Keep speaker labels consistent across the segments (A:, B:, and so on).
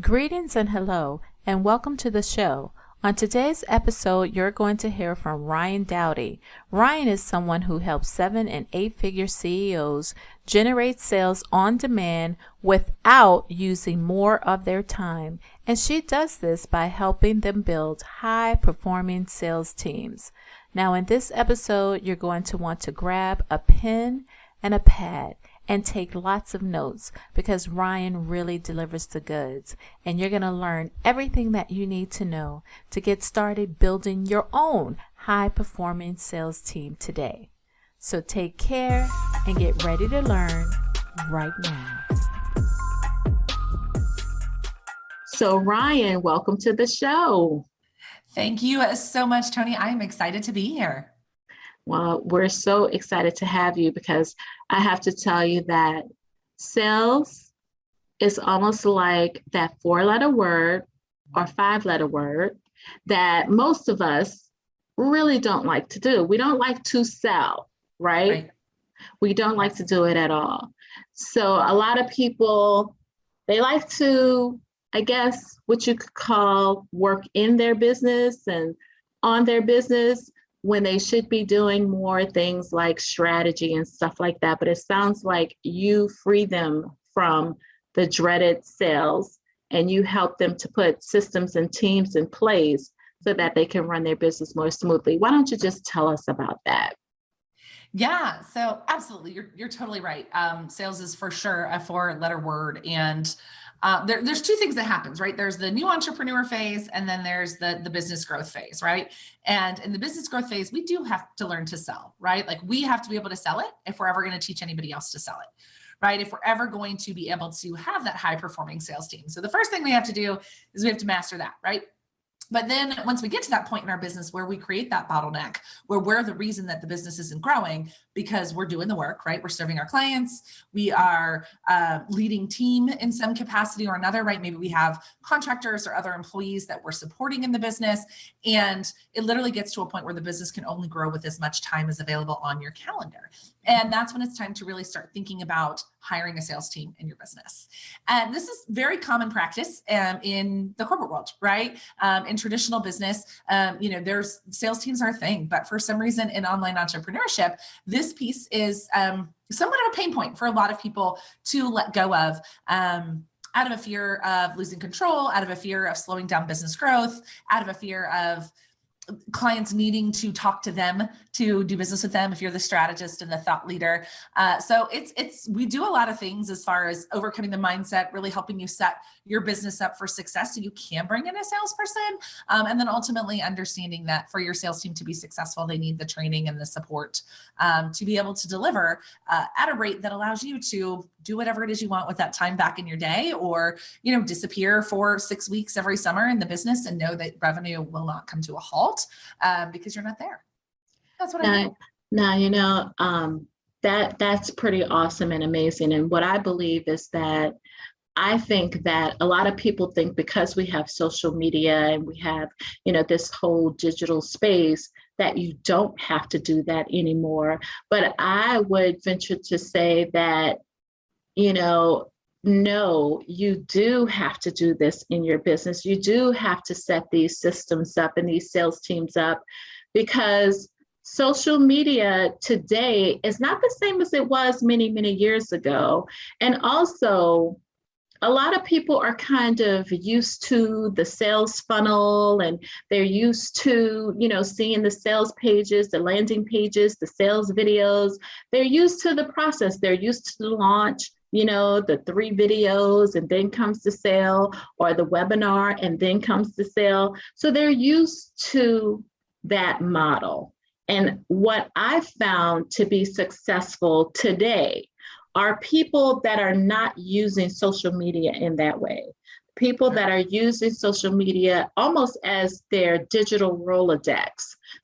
A: Greetings and hello, and welcome to the show. On today's episode, you're going to hear from Ryann Dowdy. Ryann is someone who helps 7- and 8-figure CEOs generate sales on demand without using more of their time. And she does this by helping them build high-performing sales teams. Now, in this episode, you're going to want to grab a pen and a pad and take lots of notes because Ryann really delivers the goods, and you're going to learn everything that you need to know to get started building your own high-performing sales team today. So take care and get ready to learn right now. So Ryann, welcome to the show.
B: Thank you so much, Tony. I am excited to be here.
A: Well, we're so excited to have you because I have to tell you that sales is almost like that 4-letter word or 5-letter word that most of us really don't like to do. We don't like to sell, right? We don't like to do it at all. So a lot of people, they like to, I guess, what you could call work in their business and on their business, when they should be doing more things like strategy and stuff like that. But it sounds like you free them from the dreaded sales and you help them to put systems and teams in place so that they can run their business more smoothly. Why don't you just tell us about that?
B: Yeah, so absolutely. You're totally right. Sales is for sure a 4-letter word. And there's two things that happens, right? There's the new entrepreneur phase, and then there's the business growth phase, right? And in the business growth phase, we do have to learn to sell, right? Like we have to be able to sell it if we're ever going to teach anybody else to sell it, right? If we're ever going to be able to have that high performing sales team. So the first thing we have to do is we have to master that, right? But then once we get to that point in our business where we create that bottleneck, where we're the reason that the business isn't growing because we're doing the work, right? We're serving our clients. We are leading team in some capacity or another, right? Maybe we have contractors or other employees that we're supporting in the business. And it literally gets to a point where the business can only grow with as much time as available on your calendar. And that's when it's time to really start thinking about hiring a sales team in your business. And this is very common practice in the corporate world, right? In traditional business, there's sales teams are a thing, but for some reason in online entrepreneurship, this piece is somewhat of a pain point for a lot of people to let go of. Out of a fear of losing control, out of a fear of slowing down business growth, out of a fear of clients needing to talk to them to do business with them if you're the strategist and the thought leader. So we do a lot of things as far as overcoming the mindset, really helping you set your business up for success so you can bring in a salesperson. And then ultimately understanding that for your sales team to be successful, they need the training and the support to be able to deliver at a rate that allows you to do whatever it is you want with that time back in your day, or, disappear for 6 weeks every summer in the business and know that revenue will not come to a halt because you're not there. That's what I do.
A: Now, that's pretty awesome and amazing. And what I believe is that I think that a lot of people think because we have social media and we have, this whole digital space, that you don't have to do that anymore. But I would venture to say that, no, you do have to do this in your business. You do have to set these systems up and these sales teams up, because social media today is not the same as it was many, many years ago. And also, a lot of people are kind of used to the sales funnel, and they're used to, seeing the sales pages, the landing pages, the sales videos. They're used to the process. They're used to the launch, the 3 videos and then comes the sale, or the webinar and then comes the sale. So they're used to that model. And what I found to be successful today are people that are not using social media in that way. People that are using social media almost as their digital Rolodex.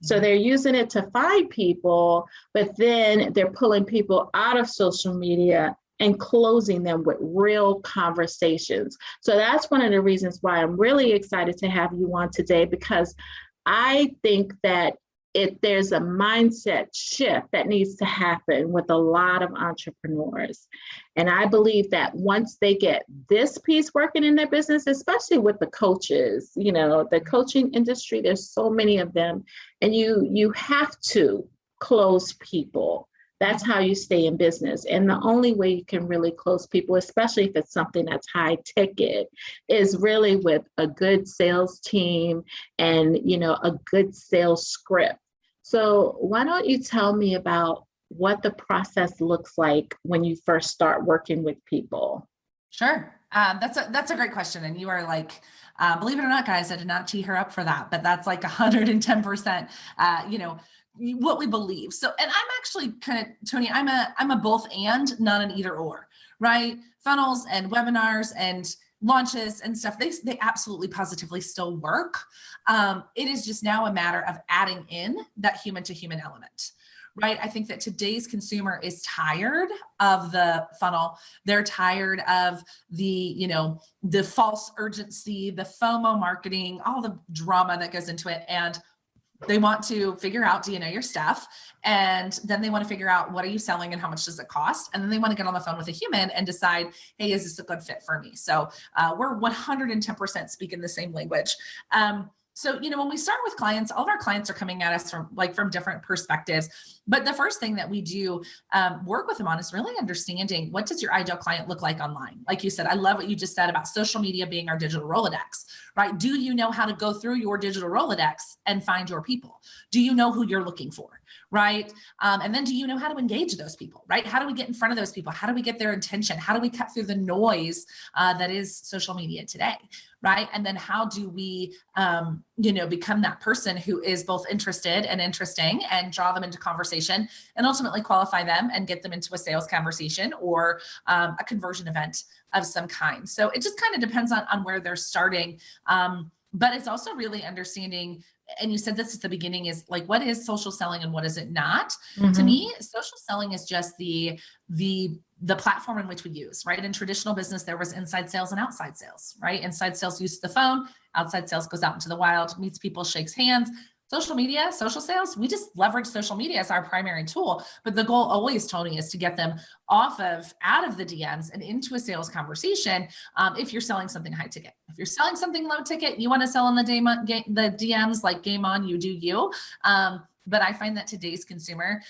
A: So they're using it to find people, but then they're pulling people out of social media and closing them with real conversations. So that's one of the reasons why I'm really excited to have you on today, because I think that there's a mindset shift that needs to happen with a lot of entrepreneurs. And I believe that once they get this piece working in their business, especially with the coaches, the coaching industry, there's so many of them, and you have to close people. That's how you stay in business. And the only way you can really close people, especially if it's something that's high ticket, is really with a good sales team and, a good sales script. So why don't you tell me about what the process looks like when you first start working with people?
B: Sure. That's a great question. And you are like, believe it or not, guys, I did not tee her up for that, but that's like 110%, what we believe. So, and I'm actually kind of, Tony, I'm a both and, not an either or, right? Funnels and webinars and launches and stuff, they absolutely positively still work. It is just now a matter of adding in that human to human element, right? I think that today's consumer is tired of the funnel. They're tired of the false urgency, the FOMO marketing, all the drama that goes into it. And they want to figure out, do you know your stuff? And then they want to figure out, what are you selling and how much does it cost? And then they want to get on the phone with a human and decide, hey, is this a good fit for me? So we're 110% speaking the same language. So, when we start with clients, all of our clients are coming at us from different perspectives. But the first thing that we do work with them on is really understanding, what does your ideal client look like online? Like you said, I love what you just said about social media being our digital Rolodex, right? Do you know how to go through your digital Rolodex and find your people? Do you know who you're looking for, right? And then do you know how to engage those people, right? How do we get in front of those people? How do we get their attention? How do we cut through the noise that is social media today, right? And then how do we, become that person who is both interested and interesting, and draw them into conversation and ultimately qualify them and get them into a sales conversation or a conversion event of some kind. So it just kind of depends on where they're starting. But it's also really understanding, and you said this at the beginning, is like, what is social selling and what is it not? Mm-hmm. To me, social selling is just the platform in which we use, right? In traditional business, there was inside sales and outside sales, right? Inside sales uses the phone, outside sales goes out into the wild, meets people, shakes hands. Social media, social sales, we just leverage social media as our primary tool. But the goal always, Tony, is to get them out of the DMs and into a sales conversation. If you're selling something high ticket, if you're selling something low ticket, you want to sell in the DMs, like game on, you do you. But I find that today's consumer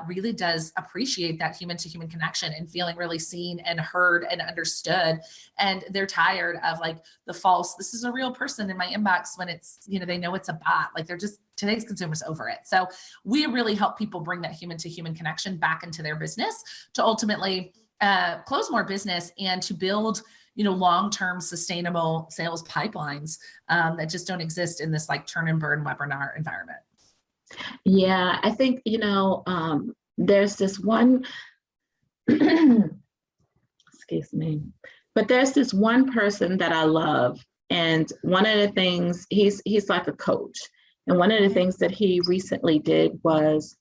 B: really does appreciate that human to human connection and feeling really seen and heard and understood. And they're tired of like the false, this is a real person in my inbox, when it's, they know it's a bot. Like today's consumers over it. So we really help people bring that human to human connection back into their business to ultimately close more business and to build long-term sustainable sales pipelines that just don't exist in this like turn and burn webinar environment.
A: Yeah, I think, there's this one, excuse me, but there's this one person that I love. And one of the things, he's like a coach. And one of the things that he recently did was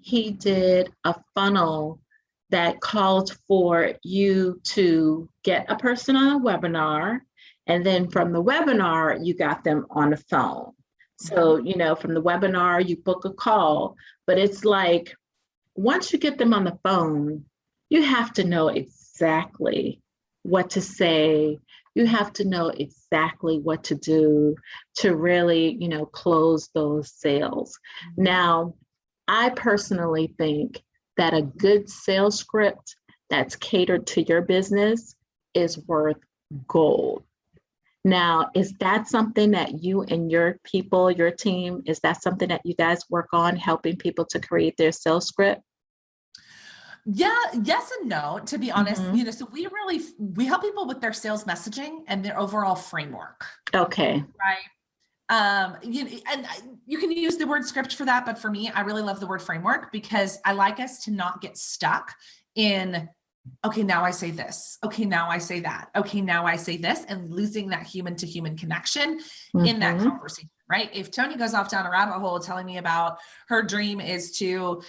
A: he did a funnel that called for you to get a person on a webinar. And then from the webinar, you got them on the phone. So, from the webinar, you book a call, but it's like, once you get them on the phone, you have to know exactly what to say. You have to know exactly what to do to really, close those sales. Now, I personally think that a good sales script that's catered to your business is worth gold. Now, is that something that you and your people, your team, is that something that you guys work on, helping people to create their sales script?
B: Yeah, yes and no, to be honest. So we help people with their sales messaging and their overall framework.
A: Okay.
B: Right. And you can use the word script for that, but for me, I really love the word framework, because I like us to not get stuck in, okay, now I say this. Okay, now I say that. Okay, now I say this, and losing that human to human connection in that conversation, right? If Tony goes off down a rabbit hole telling me about her dream is to,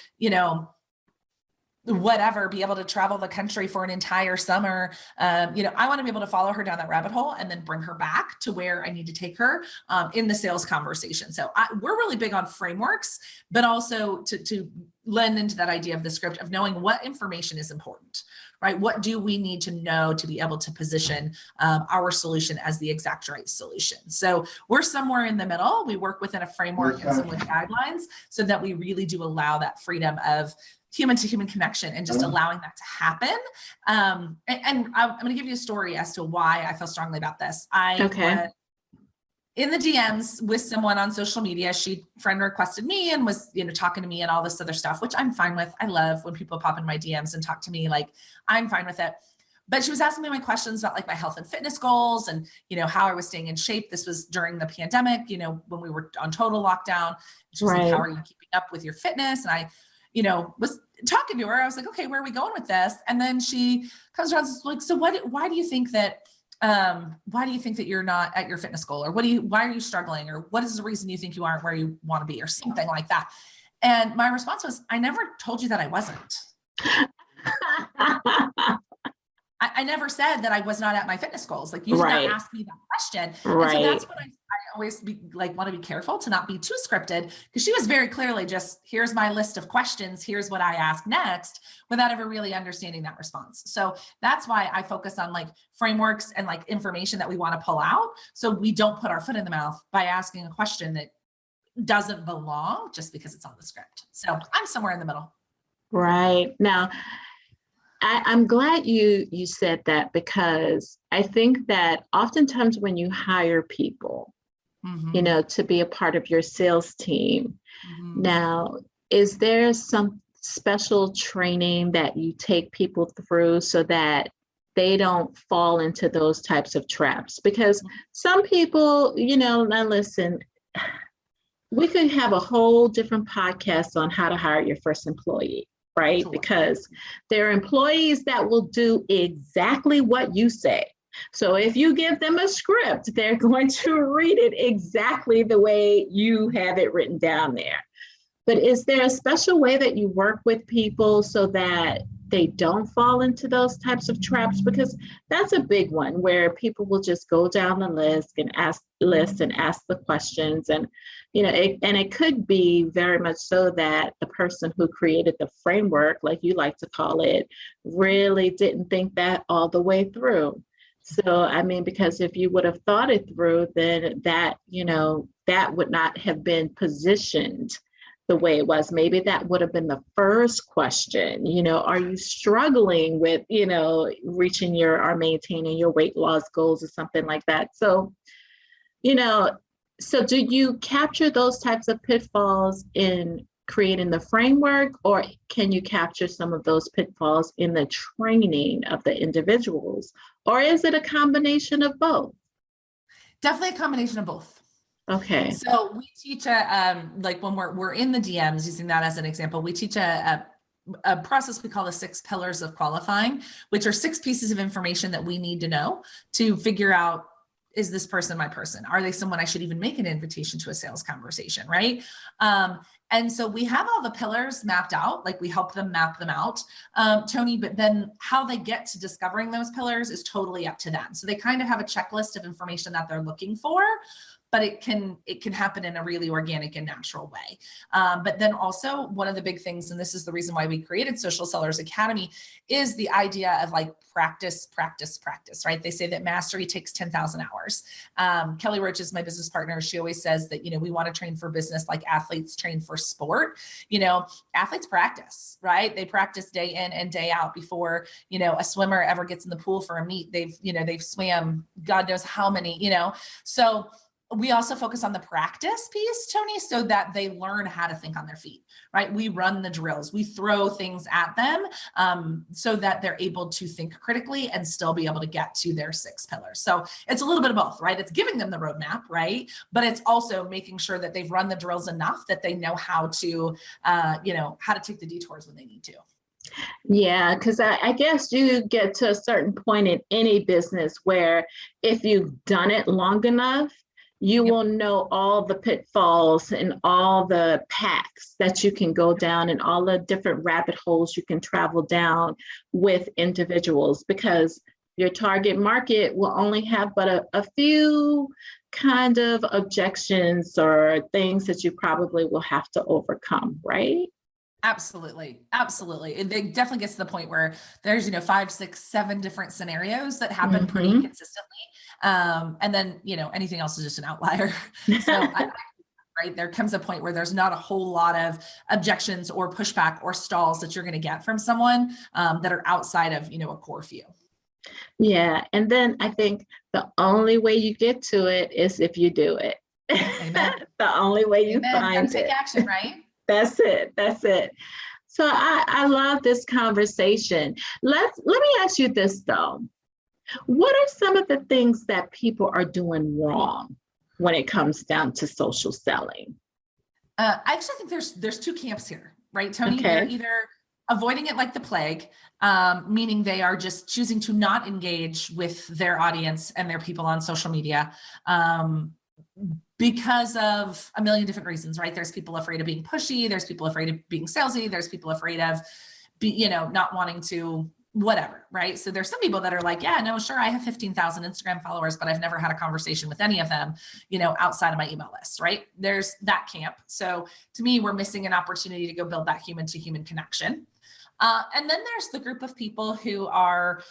B: whatever, be able to travel the country for an entire summer. I want to be able to follow her down that rabbit hole and then bring her back to where I need to take her in the sales conversation. So we're really big on frameworks, but also to lend into that idea of the script of knowing what information is important, right? What do we need to know to be able to position our solution as the exact right solution? So we're somewhere in the middle. We work within a framework and some with guidelines so that we really do allow that freedom of human to human connection and just allowing that to happen. And I'm going to give you a story as to why I feel strongly about this. I was in the DMs with someone on social media. Friend requested me and was, talking to me and all this other stuff, which I'm fine with. I love when people pop in my DMs and talk to me, like I'm fine with it. But she was asking me my questions about like my health and fitness goals and, how I was staying in shape. This was during the pandemic, when we were on total lockdown. She was like, how are you keeping up with your fitness? And I, was talking to her. I was like, okay, where are we going with this? And then she comes around and is like, so why do you think that you're not at your fitness goal? Or why are you struggling? Or what is the reason you think you aren't where you want to be or something like that? And my response was, I never told you that I wasn't. I never said that I was not at my fitness goals. Like you did not ask me that question. And so that's what I always want to be careful to not be too scripted, because she was very clearly just, here's my list of questions. Here's what I ask next, without ever really understanding that response. So that's why I focus on like frameworks and like information that we want to pull out. So we don't put our foot in the mouth by asking a question that doesn't belong just because it's on the script. So I'm somewhere in the middle.
A: Right. Now, I'm glad you said that, because I think that oftentimes when you hire people, to be a part of your sales team, now, is there some special training that you take people through so that they don't fall into those types of traps? Because some people, now listen, we could have a whole different podcast on how to hire your first employee. Right? Sure. Because there are employees that will do exactly what you say. So if you give them a script, they're going to read it exactly the way you have it written down there. But is there a special way that you work with people so that they don't fall into those types of traps? Because that's a big one, where people will just go down the list and ask the questions. And, it could be very much so that the person who created the framework, like you like to call it, really didn't think that all the way through. So, because if you would have thought it through, then that would not have been positioned the way it was. Maybe that would have been the first question. Are you struggling with, reaching or maintaining your weight loss goals or something like that? So, so do you capture those types of pitfalls in creating the framework, or can you capture some of those pitfalls in the training of the individuals? Or is it a combination of both?
B: Definitely a combination of both.
A: Okay.
B: So we teach like when we're in the DMs, using that as an example, we teach a process we call the 6 pillars of qualifying, which are 6 pieces of information that we need to know to figure out, is this person my person? Are they someone I should even make an invitation to a sales conversation, right? And so we have all the pillars mapped out, like we help them map them out, Tony, but then how they get to discovering those pillars is totally up to them. So they kind of have a checklist of information that they're looking for, but it can happen in a really organic and natural way. But then also one of the big things, and this is the reason why we created Social Sellers Academy, is the idea of like practice, right? They say that mastery takes 10,000 hours. Kelly Roach is my business partner. She always says that, we want to train for business like athletes train for sport. Athletes practice, right? They practice day in and day out before, a swimmer ever gets in the pool for a meet. They've swam God knows how many, so we also focus on the practice piece, Tony, so that they learn how to think on their feet, right? We run the drills, we throw things at them so that they're able to think critically and still be able to get to their 6 pillars. So it's a little bit of both, right? It's giving them the roadmap, right? But it's also making sure that they've run the drills enough that they know how to, how to take the detours when they need to.
A: Yeah, because I guess you get to a certain point in any business where if you've done it long enough, you
B: Yep.
A: will know all the pitfalls and all the paths that you can go down and all the different rabbit holes you can travel down with individuals, because your target market will only have but a few kind of objections or things that you probably will have to overcome, right?
B: Absolutely. Absolutely. It definitely gets to the point where there's, 5, 6, 7 different scenarios that happen pretty
A: Mhm.
B: consistently. And then, anything else is just an outlier. So right, there comes a point where there's not a whole lot of objections or pushback or stalls that you're going to get from someone that are outside of, a core few.
A: Yeah. And then I think the only way you get to it is if you do it.
B: Amen.
A: The only way you
B: Amen. Got to
A: find
B: take
A: it.
B: action, right?
A: That's it. That's it. So I love this conversation. Let me ask you this though. What are some of the things that people are doing wrong when it comes down to social selling?
B: I actually think there's two camps here, right, Tony? They're
A: Okay.
B: either avoiding it like the plague, meaning they are just choosing to not engage with their audience and their people on social media because of a million different reasons, right? There's people afraid of being pushy. There's people afraid of being salesy. There's people afraid of, not wanting to whatever, right? So there's some people that are like, yeah, no, sure, I have 15,000 Instagram followers, but I've never had a conversation with any of them, outside of my email list, right? There's that camp. So to me, we're missing an opportunity to go build that human to human connection. And then there's the group of people who are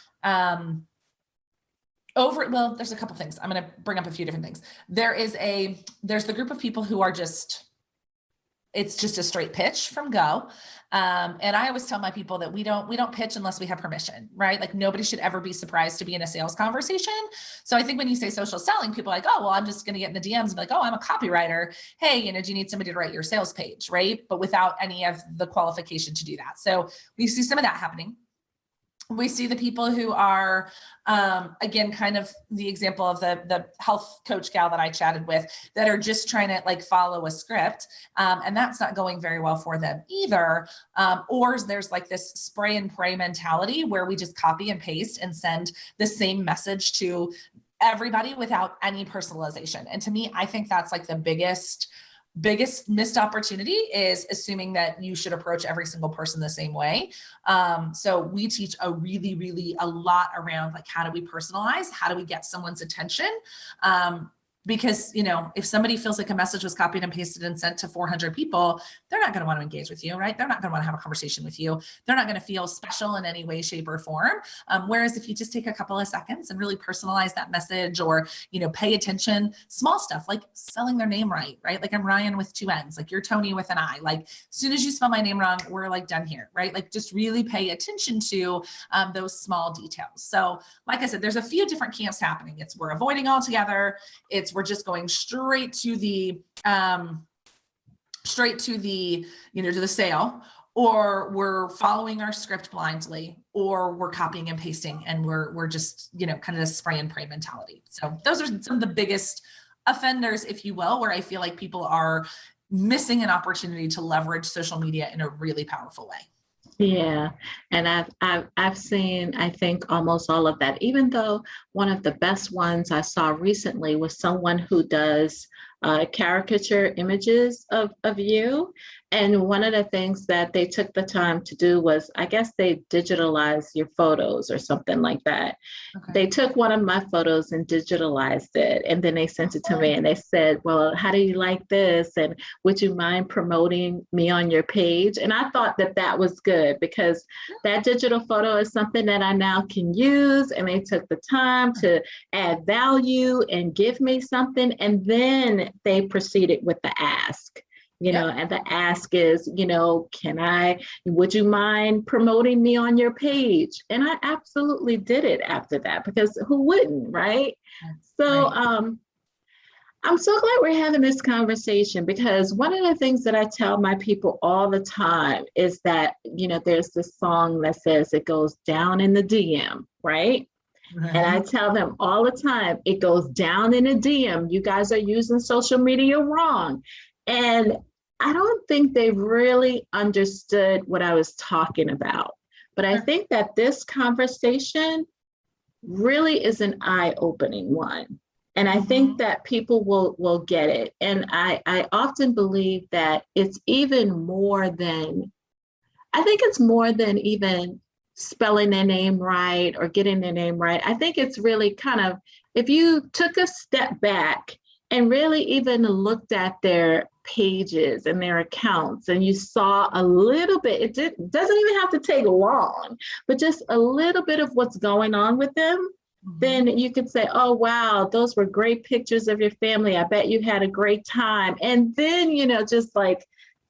B: there's a couple things. I'm going to bring up a few different things. There's the group of people who are it's just a straight pitch from go. And I always tell my people that we don't pitch unless we have permission, right? Like nobody should ever be surprised to be in a sales conversation. So I think when you say social selling, people are like, oh, well, I'm just going to get in the DMs and be like, oh, I'm a copywriter. Hey, do you need somebody to write your sales page, right? But without any of the qualification to do that. So we see some of that happening. We see the people who are, again, kind of the example of the health coach gal that I chatted with that are just trying to like follow a script. And that's not going very well for them either. Or there's like this spray and pray mentality where we just copy and paste and send the same message to everybody without any personalization. And to me, I think that's like the biggest missed opportunity is assuming that you should approach every single person the same way. So we teach a lot around like, how do we personalize? How do we get someone's attention? Because, if somebody feels like a message was copied and pasted and sent to 400 people, they're not going to want to engage with you, right? They're not going to want to have a conversation with you. They're not going to feel special in any way, shape, or form. Whereas if you just take a couple of seconds and really personalize that message or, pay attention, small stuff like spelling their name right? Like I'm Ryan with 2 N's, like you're Tony with an I. Like as soon as you spell my name wrong, we're like done here, right? Like just really pay attention to those small details. So like I said, there's a few different camps happening. It's we're avoiding altogether. We're just going straight to the to the sale, or we're following our script blindly, or we're copying and pasting and we're just, kind of the spray and pray mentality. So those are some of the biggest offenders, if you will, where I feel like people are missing an opportunity to leverage social media in a really powerful way.
A: Yeah, and I've seen, I think, almost all of that. Even though one of the best ones I saw recently was someone who does caricature images of you. And one of the things that they took the time to do was, I guess they digitalized your photos or something like that.
B: Okay.
A: They took one of my photos and digitalized it, and then they sent it to me and they said, well, how do you like this? And would you mind promoting me on your page? And I thought that was good because that digital photo is something that I now can use. And they took the time to add value and give me something. And then they proceeded with the ask. And the ask is, would you mind promoting me on your page? And I absolutely did it after that, because who wouldn't, right? So I'm so glad we're having this conversation, because one of the things that I tell my people all the time is that, there's this song that says it goes down in the DM, right? And I tell them all the time, it goes down in a DM. You guys are using social media wrong. And I don't think they really understood what I was talking about. But I think that this conversation really is an eye-opening one. And I think that people will get it. And I often believe that it's even more than, I think it's more than even spelling their name right or getting their name right. I think it's really kind of, if you took a step back and really even looked at their pages and their accounts and you saw a little bit, doesn't even have to take long, but just a little bit of what's going on with them, then you could say, oh, wow, those were great pictures of your family. I bet you had a great time. And then,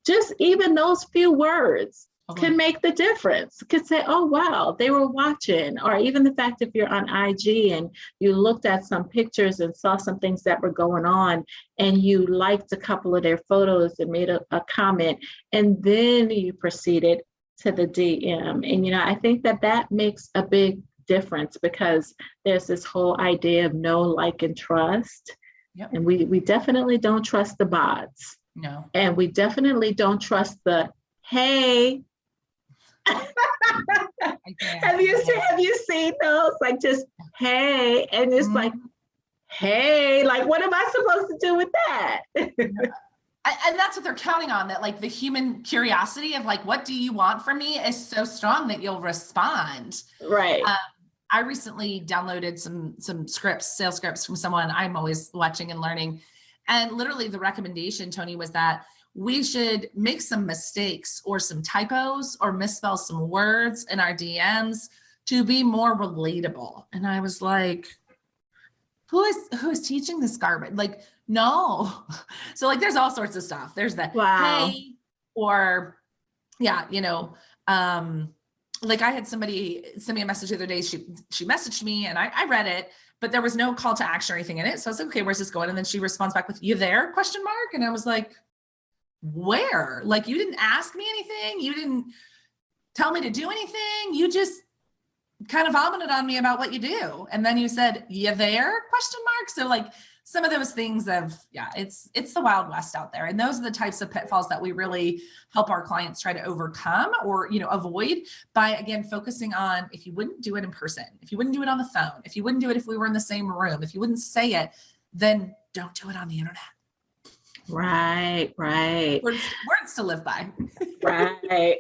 A: just even those few words can make the difference. Could say, oh, wow, they were watching. Or even the fact if you're on IG and you looked at some pictures and saw some things that were going on and you liked a couple of their photos and made a comment, and then you proceeded to the DM. And, I think that makes a big difference, because there's this whole idea of know, like, and trust.
B: Yep.
A: And we definitely don't trust the bots.
B: No.
A: And we definitely don't trust the, hey. Have you seen those? Like, just, hey, and it's like, hey, like, what am I supposed to do with that?
B: And that's what they're counting on, that like the human curiosity of like, what do you want from me is so strong that you'll respond.
A: Right.
B: I recently downloaded some scripts, sales scripts from someone I'm always watching and learning. And literally the recommendation, Tony, was that we should make some mistakes or some typos or misspell some words in our DMs to be more relatable. And I was like, who is teaching this garbage? Like, no. So like, there's all sorts of stuff. There's the, hey, or yeah, like I had somebody send me a message the other day. She messaged me and I read it, but there was no call to action or anything in it. So I was like, okay, where's this going? And then she responds back with, you there? ? And I was like, where? Like, you didn't ask me anything. You didn't tell me to do anything. You just kind of vomited on me about what you do. And then you said, you there? ? So like some of those things it's the Wild West out there. And those are the types of pitfalls that we really help our clients try to overcome or, avoid by, again, focusing on, if you wouldn't do it in person, if you wouldn't do it on the phone, if you wouldn't do it if we were in the same room, if you wouldn't say it, then don't do it on the internet.
A: Right.
B: Words to live by.
A: Right.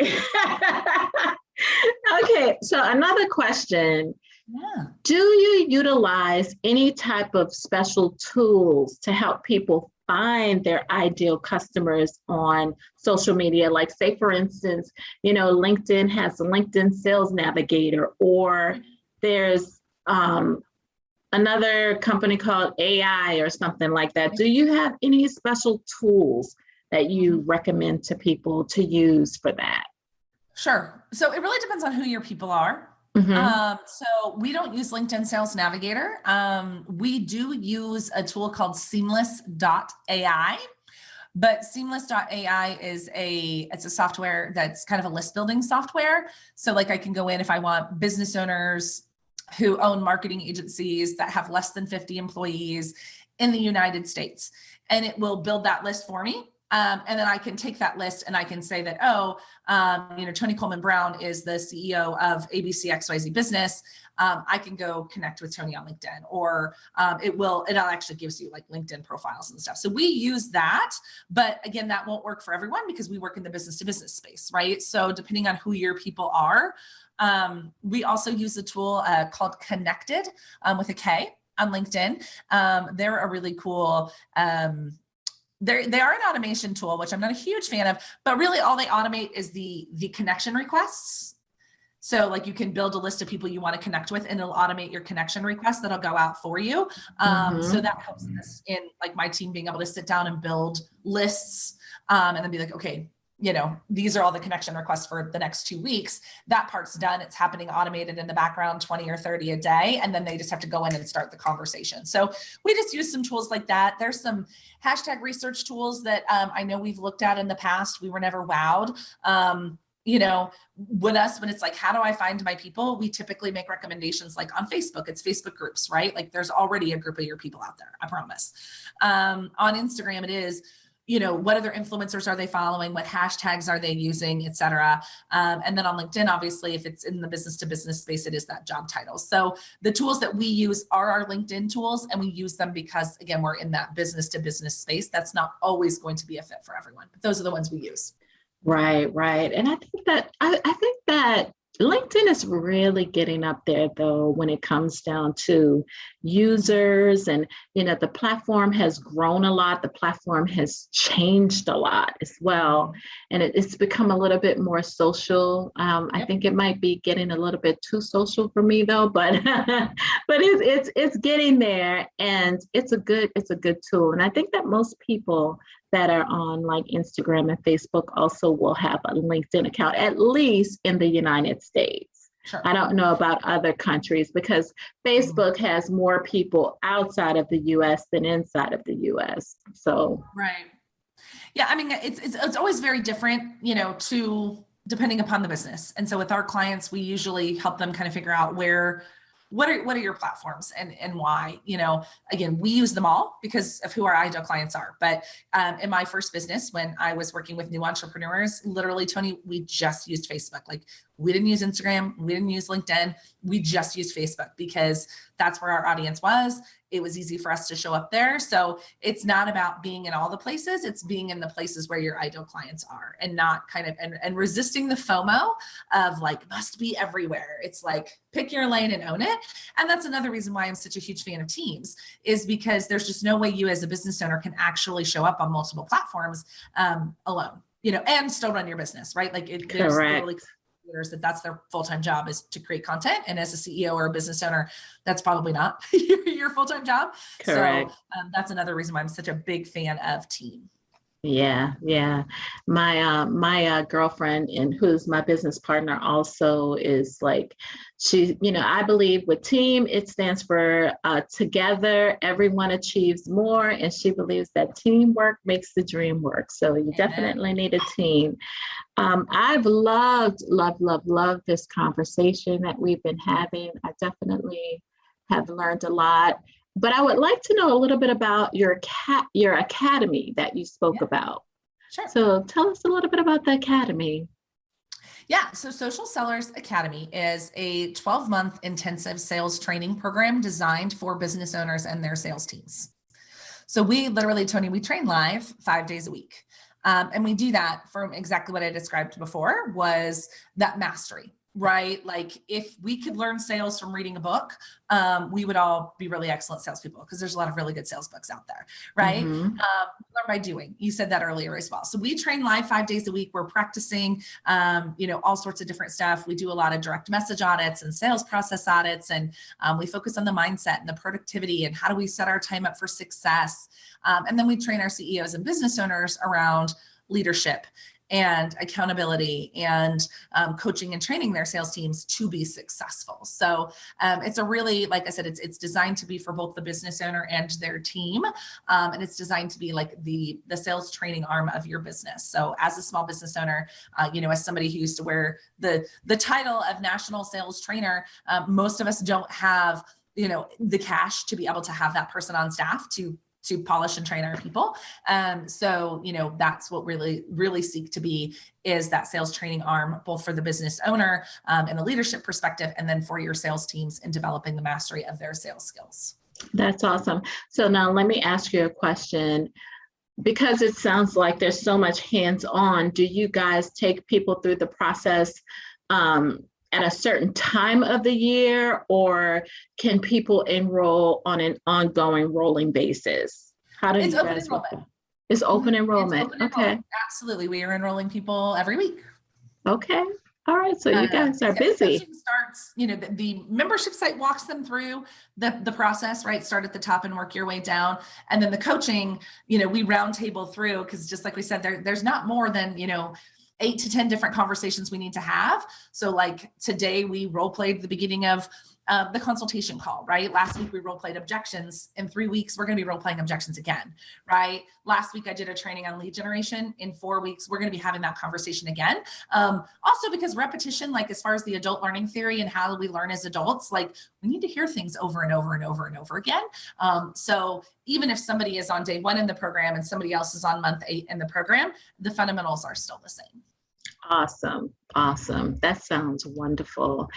A: Okay. So another question.
B: Yeah.
A: Do you utilize any type of special tools to help people find their ideal customers on social media? Like, say, for instance, LinkedIn has a LinkedIn Sales Navigator, or there's another company called AI or something like that. Do you have any special tools that you recommend to people to use for that?
B: Sure. So it really depends on who your people are. So we don't use LinkedIn Sales Navigator. We do use a tool called seamless.ai, but seamless.ai it's a software that's kind of a list building software. So like I can go in if I want business owners who own marketing agencies that have less than 50 employees in the United States, and it will build that list for me. And then I can take that list and I can say that, Tony Coleman Brown is the CEO of ABC XYZ business. I can go connect with Tony on LinkedIn, or it actually gives you like LinkedIn profiles and stuff. So we use that, but again, that won't work for everyone because we work in the business to business space, right? So depending on who your people are, we also use a tool called Connected with a K on LinkedIn. They're a really cool, they are an automation tool, which I'm not a huge fan of, but really all they automate is the connection requests. So like you can build a list of people you want to connect with, and it'll automate your connection requests that'll go out for you. So that helps us in like my team being able to sit down and build lists and then be like, okay, these are all the connection requests for the next 2 weeks. That part's done. It's happening automated in the background, 20 or 30 a day. And then they just have to go in and start the conversation. So we just use some tools like that. There's some hashtag research tools that I know we've looked at in the past. We were never wowed. When it's like, how do I find my people? We typically make recommendations like on Facebook. It's Facebook groups, right? Like there's already a group of your people out there, I promise. On Instagram, it is, what other influencers are they following? What hashtags are they using, et cetera. And then on LinkedIn, obviously, if it's in the business to business space, it is that job title. So the tools that we use are our LinkedIn tools, and we use them because, again, we're in that business to business space. That's not always going to be a fit for everyone, but those are the ones we use.
A: Right, right. And I think that I think that LinkedIn is really getting up there though when it comes down to users, and the platform has grown a lot. The platform has changed a lot as well. And it's become a little bit more social. I think it might be getting a little bit too social for me though, but but it's getting there, and it's a good tool. And I think that most people that are on like Instagram and Facebook also will have a LinkedIn account, at least in the United States.
B: Sure.
A: I don't know about other countries, because Facebook has more people outside of the US than inside of the US. So
B: right. Yeah, I mean, it's always very different, depending upon the business. And so with our clients, we usually help them kind of figure out what are your platforms and why. Again, we use them all because of who our ideal clients are. But in my first business, when I was working with new entrepreneurs, literally, Tony, we just used Facebook. Like, we didn't use Instagram, we didn't use LinkedIn, we just used Facebook because that's where our audience was. It was easy for us to show up there. So it's not about being in all the places, it's being in the places where your ideal clients are, and not kind of, and resisting the FOMO of like, must be everywhere. It's like, pick your lane and own it. And that's another reason why I'm such a huge fan of teams, is because there's just no way you as a business owner can actually show up on multiple platforms alone, and still run your business, right? Like there's literally that's their full-time job, is to create content. And as a CEO or a business owner, that's probably not your full-time job.
A: correct.
B: So that's another reason why I'm such a big fan of team.
A: Yeah, yeah. My girlfriend, and who's my business partner also, is like, she, I believe with team, it stands for together, everyone achieves more. And she believes that teamwork makes the dream work. So you definitely need a team. I've loved this conversation that we've been having. I definitely have learned a lot. But I would like to know a little bit about your academy that you spoke about.
B: Sure.
A: So tell us a little bit about the academy.
B: Yeah, so Social Sellers Academy is a 12-month intensive sales training program designed for business owners and their sales teams. So we literally, Tony, we train live 5 days a week. And we do that from exactly what I described before, was that mastery. Right? Like, if we could learn sales from reading a book, we would all be really excellent salespeople, because there's a lot of really good sales books out there, right? Learn by doing. You said that earlier as well. So we train live 5 days a week. We're practicing, all sorts of different stuff. We do a lot of direct message audits and sales process audits, and we focus on the mindset and the productivity and how do we set our time up for success. And then we train our CEOs and business owners around leadership and accountability, and coaching and training their sales teams to be successful. So it's a really, like I said, it's designed to be for both the business owner and their team. And it's designed to be like the sales training arm of your business. So as a small business owner, as somebody who used to wear the title of national sales trainer, most of us don't have, the cash to be able to have that person on staff to polish and train our people. So, that's what really seek to be, is that sales training arm, both for the business owner and a leadership perspective, and then for your sales teams in developing the mastery of their sales skills. That's
A: awesome. So now let me ask you a question. Because it sounds like there's so much hands-on, do you guys take people through the process at a certain time of the year, or can people enroll on an ongoing rolling basis? How do you guys work? It's open enrollment. Okay.
B: Absolutely. We are enrolling people every week.
A: Okay. All right. So you guys are busy.
B: Starts, the membership site walks them through the process, right? Start at the top and work your way down. And then the coaching, we roundtable through, because just like we said, there's not more than, 8 to 10 different conversations we need to have. So like today we role played the beginning of the consultation call, right? Last week we role played objections. In 3 weeks, we're going to be role playing objections again, right? Last week I did a training on lead generation. In 4 weeks, we're going to be having that conversation again. Also because repetition, like as far as the adult learning theory and how we learn as adults, like we need to hear things over and over and over and over again. So even if somebody is on day 1 in the program and somebody else is on month 8 in the program, the fundamentals are still the same.
A: Awesome. Awesome. That sounds wonderful.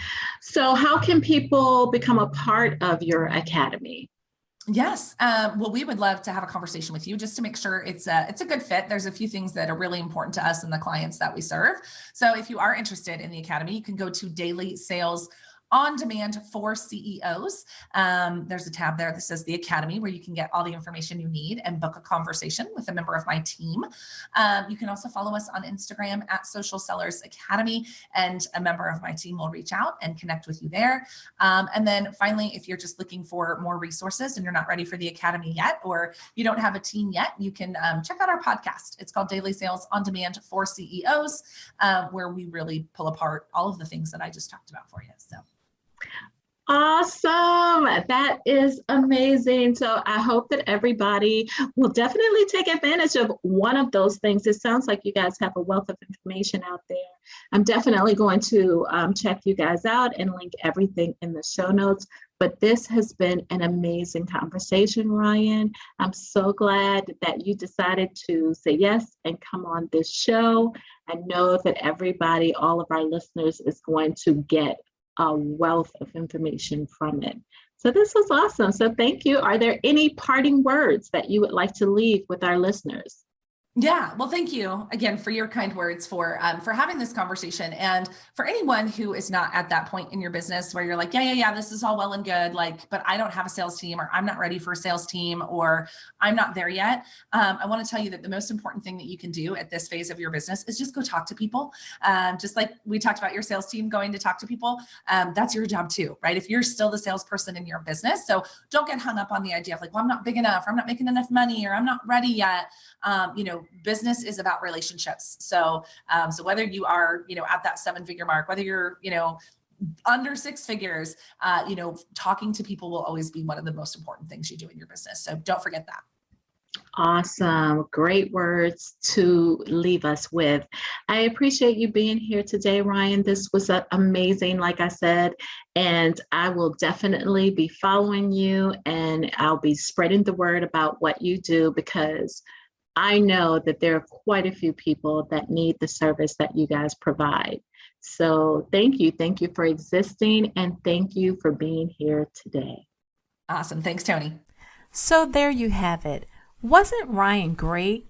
A: So how can people become a part of your academy?
B: Yes. Well, we would love to have a conversation with you just to make sure it's a good fit. There's a few things that are really important to us and the clients that we serve. So if you are interested in the academy, you can go to Daily Sales on Demand for CEOs. There's a tab there that says the Academy where you can get all the information you need and book a conversation with a member of my team. You can also follow us on Instagram at Social Sellers Academy, and a member of my team will reach out and connect with you there. And then finally, if you're just looking for more resources and you're not ready for the Academy yet, or you don't have a team yet, you can check out our podcast. It's called Daily Sales on Demand for CEOs, where we really pull apart all of the things that I just talked about for you. So.
A: Awesome. That is amazing. So I hope that everybody will definitely take advantage of one of those things. It sounds like you guys have a wealth of information out there. I'm definitely going to check you guys out and link everything in the show notes. But this has been an amazing conversation, Ryann. I'm so glad that you decided to say yes and come on this show. I know that everybody, all of our listeners, is going to get a wealth of information from it. So this was awesome. So thank you. Are there any parting words that you would like to leave with our listeners?
B: Yeah, well, thank you again for your kind words for having this conversation. And for anyone who is not at that point in your business where you're like, yeah, this is all well and good, like, but I don't have a sales team, or I'm not ready for a sales team, or I'm not there yet. I want to tell you that the most important thing that you can do at this phase of your business is just go talk to people. Just like we talked about your sales team going to talk to people, that's your job too, right? If you're still the salesperson in your business. So don't get hung up on the idea of like, well, I'm not big enough, or I'm not making enough money, or I'm not ready yet. Business is about relationships. So whether you are, at that 7-figure mark, whether you're, under 6 figures, talking to people will always be one of the most important things you do in your business. So don't forget that.
A: Awesome. Great words to leave us with. I appreciate you being here today, Ryann. This was amazing, like I said, and I will definitely be following you, and I'll be spreading the word about what you do, because I know that there are quite a few people that need the service that you guys provide. So thank you. Thank you for existing, and thank you for being here today.
B: Awesome. Thanks, Tony.
C: So there you have it. Wasn't Ryann great?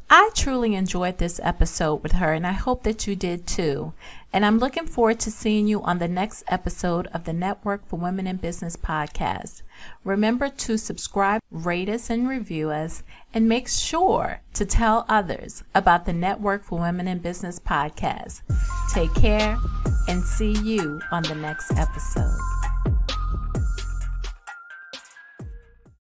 C: I truly enjoyed this episode with her, and I hope that you did too. And I'm looking forward to seeing you on the next episode of the Network for Women in Business podcast. Remember to subscribe, rate us, and review us, and make sure to tell others about the Network for Women in Business podcast. Take care, and see you on the next episode.